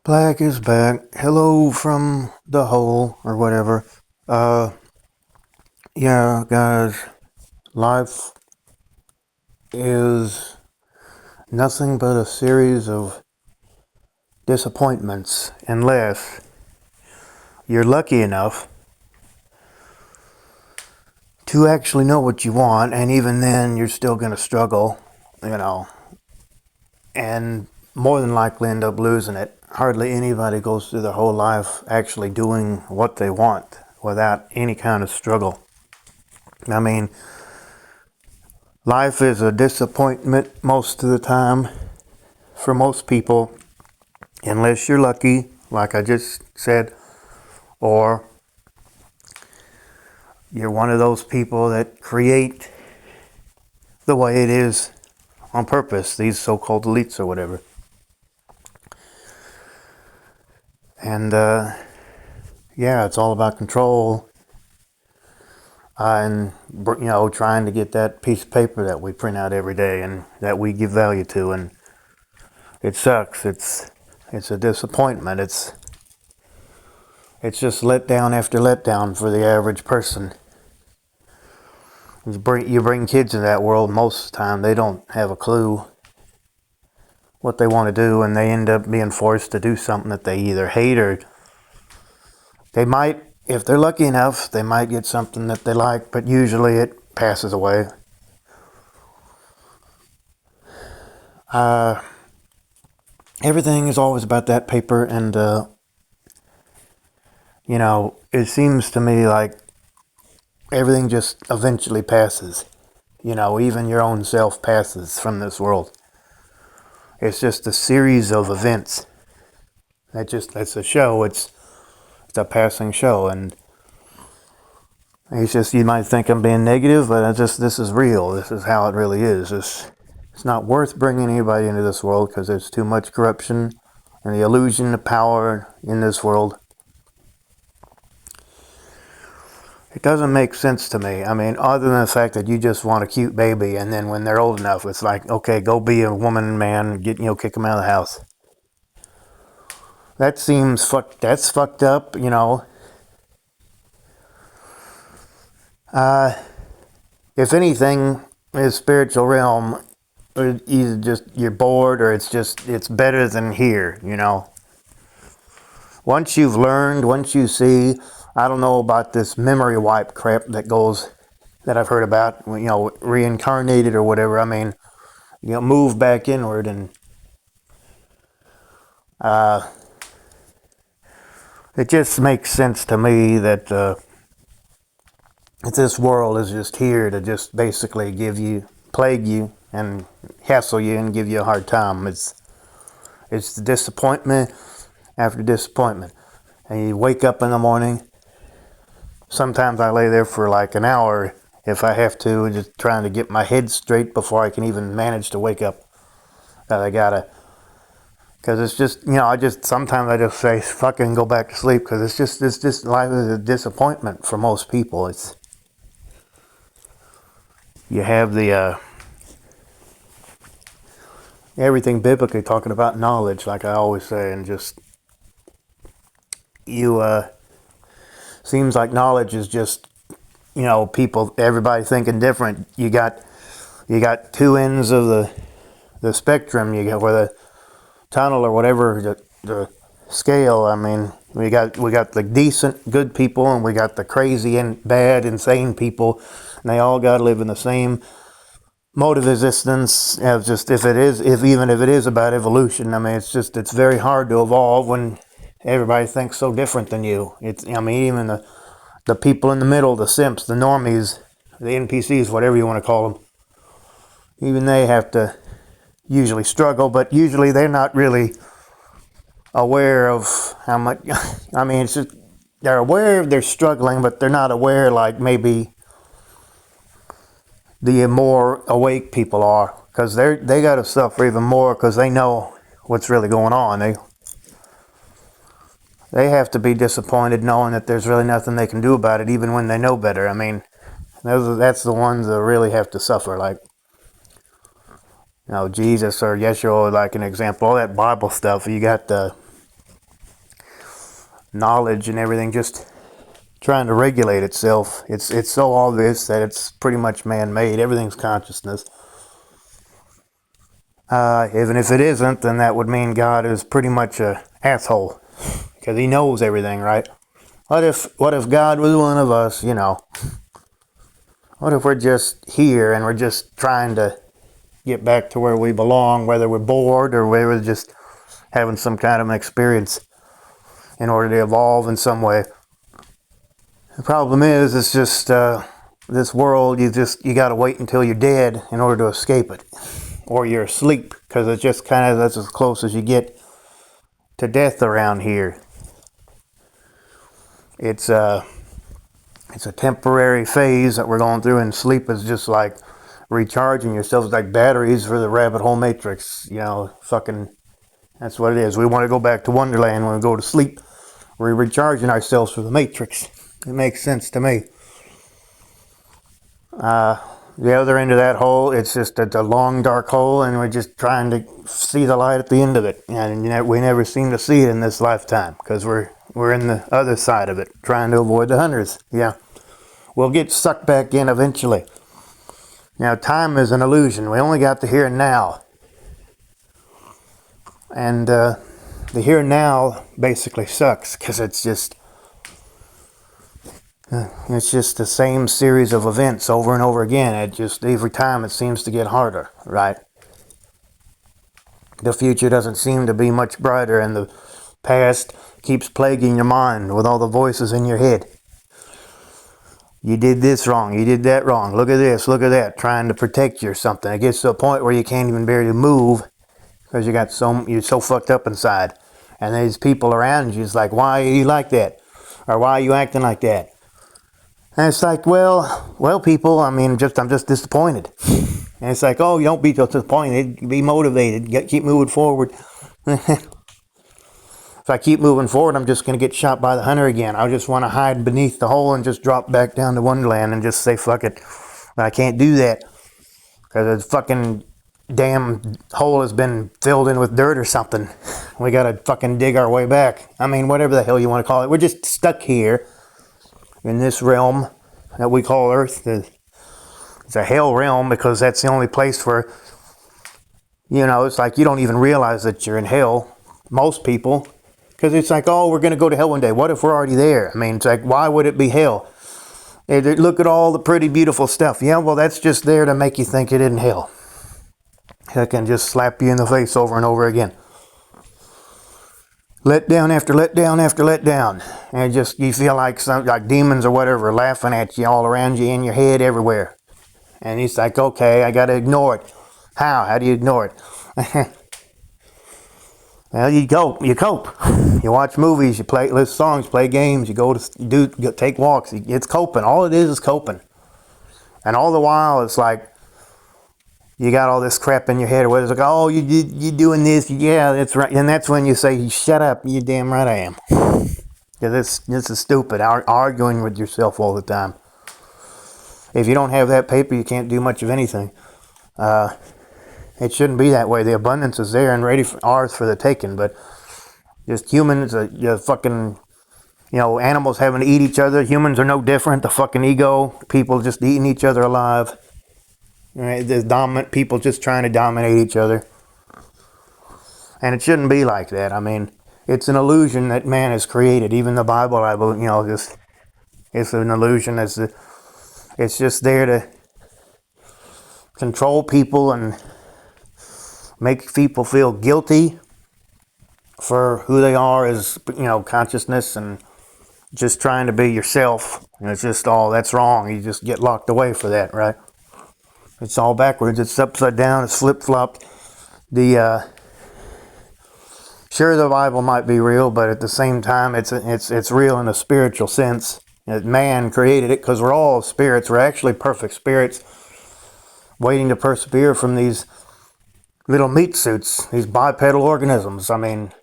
Black is back. Hello from the hole or whatever. Uh, yeah, guys, life is nothing but a series of disappointments unless you're lucky enough to actually know what you want, and even then, you're still gonna struggle, you know, and more than likely end up losing it. Hardly anybody goes through their whole life actually doing what they want without any kind of struggle. I mean, life is a disappointment most of the time for most people, unless you're lucky, like I just said, or you're one of those people that create the way it is on purpose, these so-called elites or whatever. And yeah, it's all about control and trying to get that piece of paper that we print out every day and that we give value to, and it sucks. It's a disappointment. It's just letdown after letdown for the average person. You bring kids in that world, most of the time they don't have a clue what they want to do, and they end up being forced to do something that they either hate, or they might, if they're lucky enough, they might get something that they like, but usually it passes away. Uh, Everything is always about that paper, and it seems to me like everything just eventually passes. Even your own self passes from this world. It's just a series of events. That's a show. It's a passing show, and it's just, you might think I'm being negative, but this is real. This is how it really is. It's not worth bringing anybody into this world because there's too much corruption and the illusion of power in this world. It doesn't make sense to me. I mean, other than the fact that you just want a cute baby, and then when they're old enough, it's like, okay, go be a woman, man, kick them out of the house. That's fucked up. Uh, if anything, in spiritual realm, either just you're bored, or it's better than here. Once you've learned, once you see, I don't know about this memory wipe crap that I've heard about, reincarnated or whatever. I mean, move back inward, and it just makes sense to me that this world is just here to just basically plague you, and hassle you and give you a hard time. It's disappointment after disappointment, and you wake up in the morning. Sometimes I lay there for like an hour if I have to, just trying to get my head straight before I can even manage to wake up. Because it's just, sometimes I just say fucking go back to sleep, because it's just life is a disappointment for most people. You have the everything biblically talking about knowledge, like I always say, and just seems like knowledge is just everybody thinking different. You got two ends of the spectrum. You got where the tunnel or whatever, the scale. I mean, we got the decent, good people, and we got the crazy and bad, insane people, and they all got to live in the same mode of existence. As just if even if it is about evolution, I mean, it's very hard to evolve when everybody thinks so different than you. Even the people in the middle, the simps, the normies, the NPCs, whatever you want to call them, even they have to usually struggle, but usually they're not really aware of how much. I mean, it's just they're aware they're struggling, but they're not aware like maybe the more awake people are, because they got to suffer even more because they know what's really going on. They have to be disappointed knowing that there's really nothing they can do about it, even when they know better. I mean, that's the ones that really have to suffer. Like, Jesus or Yeshua, like an example, all that Bible stuff. You got knowledge and everything just trying to regulate itself. It's so obvious that it's pretty much man-made. Everything's consciousness. Even if it isn't, then that would mean God is pretty much a asshole because he knows everything, right? What if God was one of us, you know? What if we're just here and we're just trying to get back to where we belong, whether we're bored or whether we're just having some kind of an experience in order to evolve in some way? The problem is, it's just this world, you got to wait until you're dead in order to escape it. Or you're asleep, because it's just kind of, that's as close as you get to death around here. It's a temporary phase that we're going through, and sleep is just like recharging yourself. It's like batteries for the rabbit hole matrix, you know, fucking, that's what it is. We want to go back to Wonderland when we go to sleep. We're recharging ourselves for the matrix. It makes sense to me. The other end of that hole, it's just a long dark hole, and we're just trying to see the light at the end of it. And we never seem to see it in this lifetime because we're in the other side of it, trying to avoid the hunters. Yeah, we'll get sucked back in eventually. Now, time is an illusion. We only got the here and now. And the here and now basically sucks because it's just the same series of events over and over again. It just, every time it seems to get harder, right? The future doesn't seem to be much brighter, and the past keeps plaguing your mind with all the voices in your head. You did this wrong, you did that wrong, look at this, look at that, trying to protect you or something. It gets to a point where you can't even barely move because you're so fucked up inside. And these people around you is like, why are you like that? Or why are you acting like that? And it's like, well, people, I'm just disappointed. And it's like, oh, you don't be disappointed, be motivated, keep moving forward. If I keep moving forward, I'm just going to get shot by the hunter again. I just want to hide beneath the hole and just drop back down to Wonderland and just say, fuck it. But I can't do that because the fucking damn hole has been filled in with dirt or something. We got to fucking dig our way back. I mean, whatever the hell you want to call it. We're just stuck here in this realm that we call Earth. It's a hell realm because that's the only place where, it's like you don't even realize that you're in hell. Most people. Because it's like, oh, we're going to go to hell one day. What if we're already there? I mean, it's like, why would it be hell? Look at all the pretty, beautiful stuff. Yeah, well, that's just there to make you think it isn't hell. It can just slap you in the face over and over again. Let down after let down after let down. And you feel like demons or whatever laughing at you all around you, in your head, everywhere. And it's like, okay, I got to ignore it. How? How do you ignore it? Well, you cope. You watch movies, you listen songs, play games, you go take walks. It's coping. All it is coping. And all the while, it's like you got all this crap in your head. Where it's like, oh, you doing this? Yeah, that's right. And that's when you say, shut up. You damn right I am. Because this is stupid. Arguing with yourself all the time. If you don't have that paper, you can't do much of anything. It shouldn't be that way. The abundance is there and ready for ours for the taking, but just humans, fucking, animals having to eat each other. Humans are no different. The fucking ego, people just eating each other alive. The dominant people just trying to dominate each other. And it shouldn't be like that. I mean, it's an illusion that man has created. Even the Bible, I believe, it's an illusion. It's just there to control people and make people feel guilty for who they are as, consciousness, and just trying to be yourself. And it's just all, that's wrong. You just get locked away for that, right? It's all backwards. It's upside down. It's flip-flopped. Sure, the Bible might be real, but at the same time, it's real in a spiritual sense. Man created it because we're all spirits. We're actually perfect spirits waiting to persevere from these little meat suits, these bipedal organisms. I mean,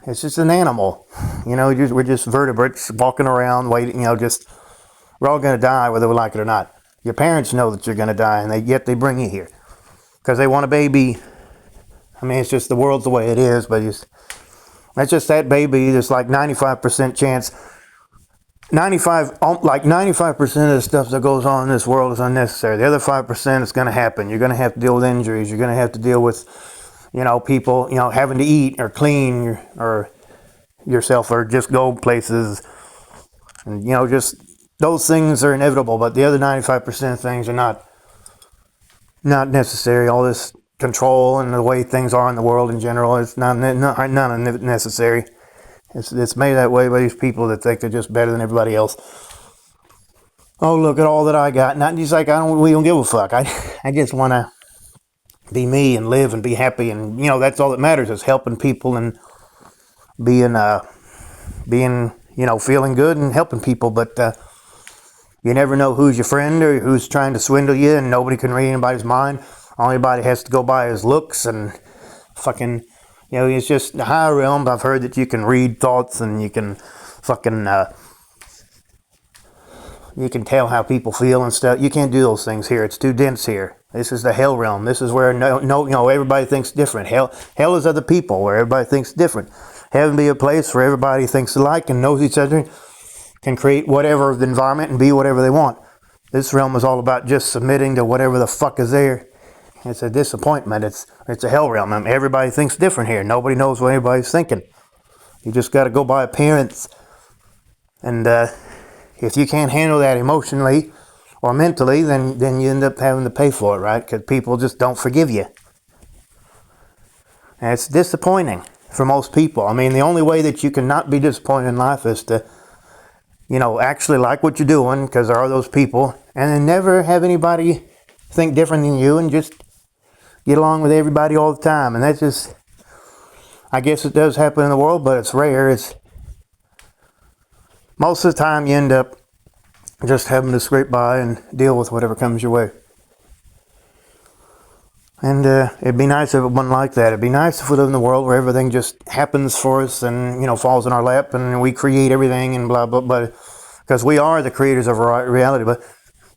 it's just an animal. We're just vertebrates walking around, waiting, we're all going to die whether we like it or not. Your parents know that you're going to die, and yet they bring you here because they want a baby. I mean, it's just the world's the way it is, but That's just that baby. There's like 95% chance. 95% of the stuff that goes on in this world is unnecessary. The other 5% is going to happen. You're going to have to deal with injuries. You're going to have to deal with, people, having to eat or clean or yourself or just go places. And, just those things are inevitable. But the other 95% of things are not necessary. All this control and the way things are in the world in general, it's none necessary. It's made that way by these people that think they're just better than everybody else. Oh, look at all that I got. Not just like we don't give a fuck. I just want to be me and live and be happy, and that's all that matters, is helping people and being feeling good and helping people. But you never know who's your friend or who's trying to swindle you, and nobody can read anybody's mind. Anybody has to go by his looks and fucking, it's just the higher realms. I've heard that you can read thoughts and you can fucking, you can tell how people feel and stuff. You can't do those things here. It's too dense here. This is the hell realm. This is where everybody thinks different. Hell is other people, where everybody thinks different. Heaven be a place where everybody thinks alike and knows each other, can create whatever the environment and be whatever they want. This realm is all about just submitting to whatever the fuck is there. It's a disappointment. It's a hell realm. I mean, everybody thinks different here. Nobody knows what anybody's thinking. You just got to go by appearance. And if you can't handle that emotionally or mentally, then you end up having to pay for it, right? Because people just don't forgive you. And it's disappointing for most people. I mean, the only way that you can not be disappointed in life is to, actually like what you're doing, because there are those people, and then never have anybody think different than you and just get along with everybody all the time. And that's just, I guess it does happen in the world, but it's rare. It's most of the time you end up just having to scrape by and deal with whatever comes your way. And it'd be nice if it wasn't like that. It'd be nice if we live in a world where everything just happens for us and, falls in our lap and we create everything and blah, blah, blah. Because we are the creators of our reality. But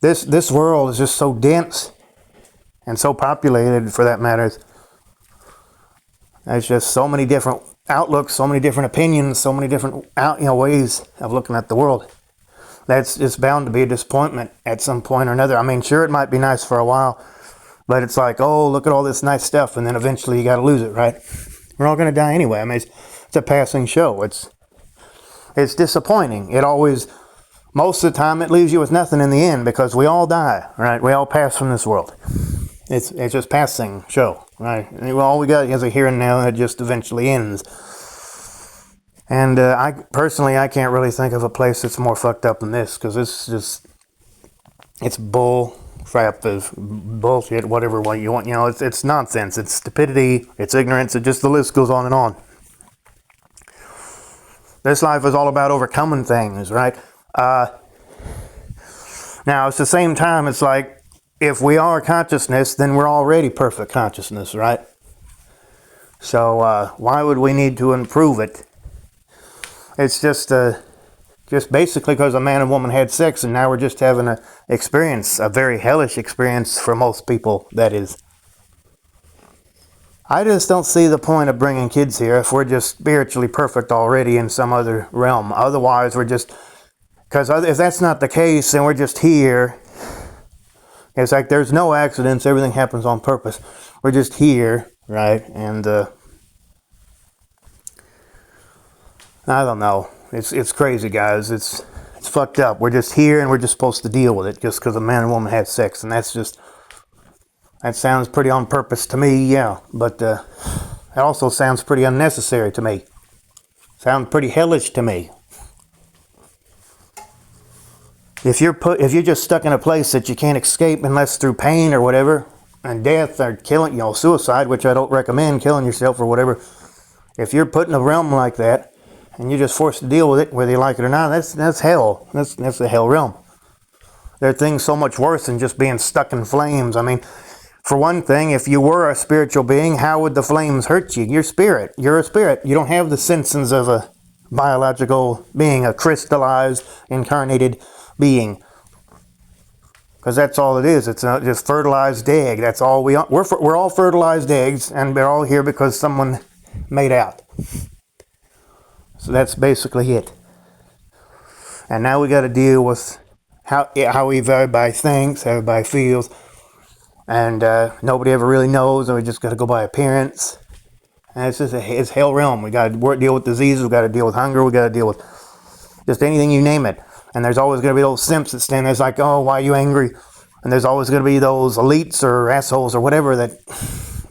this world is just so dense and so populated, for that matter. There's just so many different outlooks, so many different opinions, so many different ways of looking at the world. That's just bound to be a disappointment at some point or another. I mean, sure, it might be nice for a while, but it's like, oh, look at all this nice stuff, and then eventually you got to lose it, right? We're all going to die anyway. I mean, it's a passing show. It's disappointing. It always, most of the time, it leaves you with nothing in the end, because we all die, right? We all pass from this world. It's just passing show, right? And all we got is a here and now, and it just eventually ends. And I can't really think of a place that's more fucked up than this, because it's bull crap, is bullshit, whatever way you want. It's nonsense. It's stupidity. It's ignorance. The list goes on and on. This life is all about overcoming things, right? Now, it's the same time, it's like, if we are consciousness, then we're already perfect consciousness, right? So why would we need to improve it? It's just basically because a man and woman had sex, and now we're just having a very hellish experience for most people, that is. I just don't see the point of bringing kids here if we're just spiritually perfect already in some other realm. Otherwise, because if that's not the case, then we're just here. It's like there's no accidents. Everything happens on purpose. We're just here, right? And I don't know. It's crazy, guys. It's fucked up. We're just here, and we're just supposed to deal with it just because a man and woman had sex, and that sounds pretty on purpose to me, yeah. But it also sounds pretty unnecessary to me. Sounds pretty hellish to me. If you're just stuck in a place that you can't escape unless through pain or whatever, and death or killing, suicide, which I don't recommend, killing yourself or whatever. If you're put in a realm like that, and you're just forced to deal with it, whether you like it or not, that's hell. That's the hell realm. There are things so much worse than just being stuck in flames. I mean, for one thing, if you were a spiritual being, how would the flames hurt you? You're a spirit. You don't have the senses of a biological being, a crystallized, incarnated being. Because that's all it is. It's just fertilized egg. That's all we are. We're all fertilized eggs, and we're all here because someone made out. So that's basically it. And now we got to deal with how everybody thinks, everybody feels, and nobody ever really knows, and we just got to go by appearance. And it's hell realm. We got to deal with diseases, we got to deal with hunger, we got to deal with just anything, you name it. And there's always going to be those simps that stand there, it's like, oh, why are you angry? And there's always going to be those elites or assholes or whatever that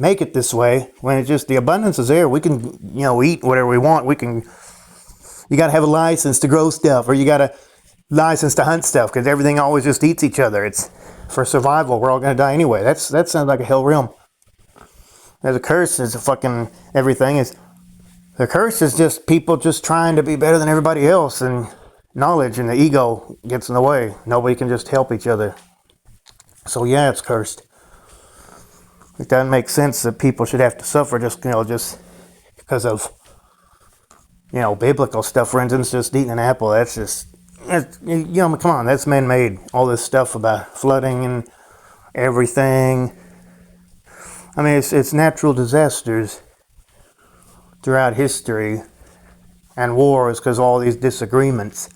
make it this way. When it's just the abundance is there, we can, eat whatever we want. You got to have a license to grow stuff, or you got a license to hunt stuff, because everything always just eats each other. It's for survival. We're all going to die anyway. That sounds like a hell realm. There's a curse. There's a fucking everything. The curse is just people just trying to be better than everybody else, and knowledge and the ego gets in the way. Nobody can just help each other. So yeah, it's cursed. It doesn't make sense that people should have to suffer just because of, biblical stuff. For instance, just eating an apple. Come on, that's man-made. All this stuff about flooding and everything. I mean, it's natural disasters throughout history, and wars, because all these disagreements,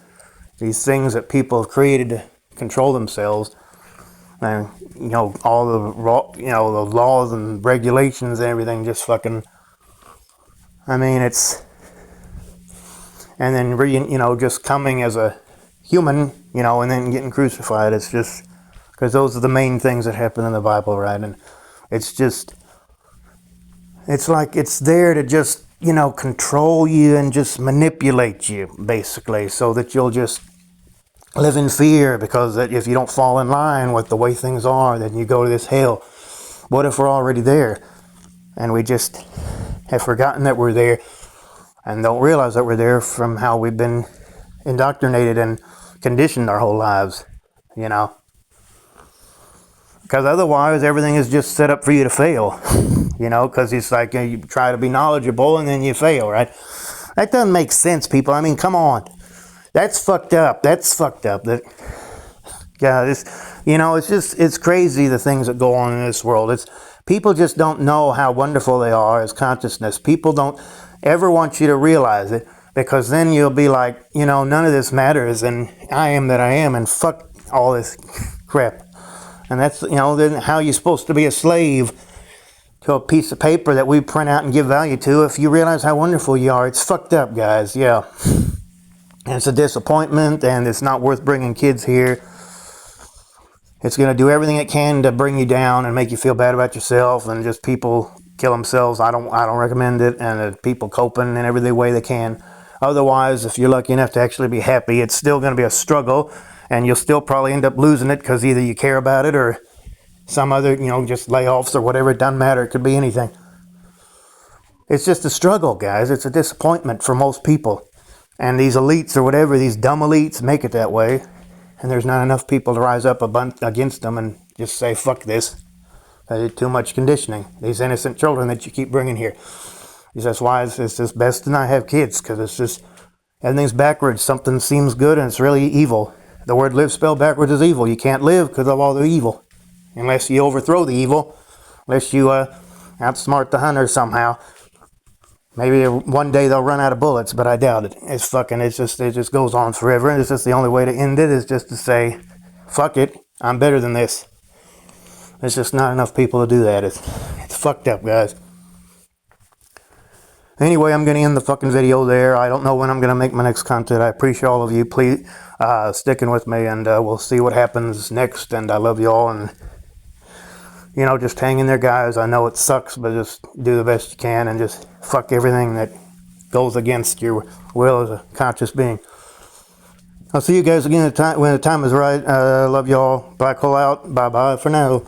these things that people have created to control themselves, and all the laws and regulations and everything just fucking. I mean, and then just coming as a human, and then getting crucified. It's just because those are the main things that happen in the Bible, right? And it's like it's there to just control you and just manipulate you, basically, so that you'll just live in fear, because that if you don't fall in line with the way things are, then you go to this hell. What if we're already there and we just have forgotten that we're there and don't realize that we're there from how we've been indoctrinated and conditioned our whole lives, because otherwise everything is just set up for you to fail, because it's like you try to be knowledgeable and then you fail, right? That doesn't make sense, people. I mean, come on. That's fucked up. It's crazy, the things that go on in this world. People just don't know how wonderful they are as consciousness. People don't ever want you to realize it, because then you'll be like, none of this matters, and I am that I am, and fuck all this crap. And that's, then how you're supposed to be a slave to a piece of paper that we print out and give value to. If you realize how wonderful you are, it's fucked up, guys. Yeah. And it's a disappointment, and it's not worth bringing kids here. It's going to do everything it can to bring you down and make you feel bad about yourself, and just people kill themselves. I don't recommend it, and people coping in every way they can. Otherwise, if you're lucky enough to actually be happy, it's still going to be a struggle, and you'll still probably end up losing it, because either you care about it or some other, just layoffs or whatever. It doesn't matter. It could be anything. It's just a struggle, guys. It's a disappointment for most people. And these elites or whatever, these dumb elites, make it that way. And there's not enough people to rise up against them and just say, fuck this. Too much conditioning. These innocent children that you keep bringing here. That's why it's just best to not have kids, because it's just, everything's backwards. Something seems good and it's really evil. The word live spelled backwards is evil. You can't live because of all the evil. Unless you overthrow the evil. Unless you outsmart the hunter somehow. Maybe one day they'll run out of bullets, but I doubt it. It just goes on forever. And it's just the only way to end it is just to say, fuck it, I'm better than this. There's just not enough people to do that. It's fucked up, guys. Anyway, I'm going to end the fucking video there. I don't know when I'm going to make my next content. I appreciate all of you. Please sticking with me, and we'll see what happens next. And I love you all, and just hang in there, guys. I know it sucks, but just do the best you can, and just fuck everything that goes against your will as a conscious being. I'll see you guys again when the time is right. Love you all. Black hole out. Bye-bye for now.